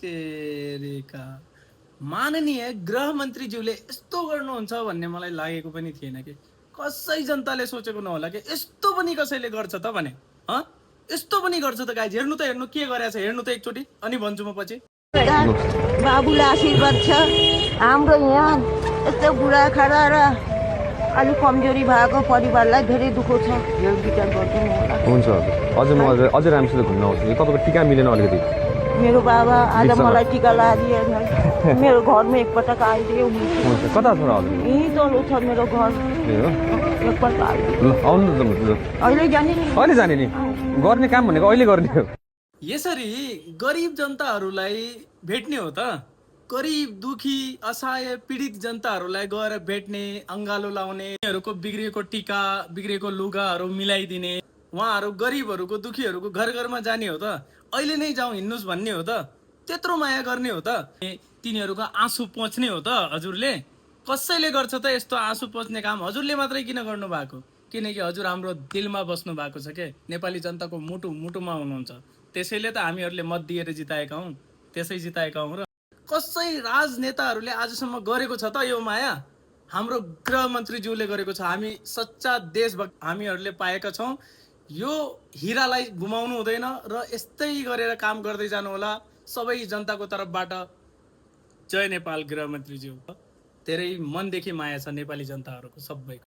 तेरेका माननीय गृहमन्त्रीज्यूले यस्तो गर्नुहुन्छ भन्ने मलाई लागेको पनि थिएन कि कसै जनताले सोचेको नहोला कि यस्तो पनि कसैले गर्छ त भने यस्तो पनि गर्छ त गाइज हेर्नु त हेर्नु के गरेछ हेर्नु त एकचोटि अनि भन्छु म पछि बाबुलाई आशीर्वाद छ हाम्रो यहाँ यस्तो बुढाखाडा र अलिक कमजोरी भएको परिवारलाई धेरै दुःख छ यो विचार गर्नु होला हुन्छ अझै म अझै राम्रोसित घुम्न आउँछु तपाईँको टिका मिलेन अलिकति मेरो बाबा आज मलाई टिका लगाइदिए मेरो घरमा एकपटक आइदियो हुन्छ कता छ र हजुर यहीँ तल छ मेरो घर ए हो एकपल्ट आइदियो ल आउनु त अहिले जाने नि अहिले जाने नि गर्ने काम भनेको अहिले गर्ने हो यसरी गरिब जनताहरूलाई भेट्ने हो त गरिब दुखी असहाय पीडित जनताहरूलाई गएर भेट्ने अङ्गालो लाउने उनीहरूको बिग्रिएको टिका बिग्रिएको लुगाहरू मिलाइदिने उहाँहरू गरिबहरूको दुखीहरूको घर घरमा जाने हो त अहिले नै जाउँ हिँड्नुहोस् भन्ने हो त त्यत्रो माया गर्ने हो त तिनीहरूको आँसु पोच्ने हो त हजुरले कसैले गर्छ त यस्तो आँसु पोच्ने काम हजुरले मात्रै किन गर्नु भएको किनकि हजुर हाम्रो दिलमा बस्नु भएको छ के नेपाली जनताको मुटुमा हुनुहुन्छ त्यसैले त हामीहरूले मत दिएर जिताएका हौँ त्यसै जिताएका हौँ र कसै राजनेताहरूले आजसम्म गरेको छ त यो माया हाम्रो गृहमन्त्रीज्यूले गरेको छ हामी सच्चा देशभक्त हामीहरूले पाएका छौँ यो हिरालाई गुमाउनु हुँदैन र यस्तै गरेर काम गर्दै जानु होला सबै जनताको तर्फबाट जय नेपाल गृहमन्त्रीज्यू धेरै मनदेखि माया छ नेपाली जनताहरूको सबैको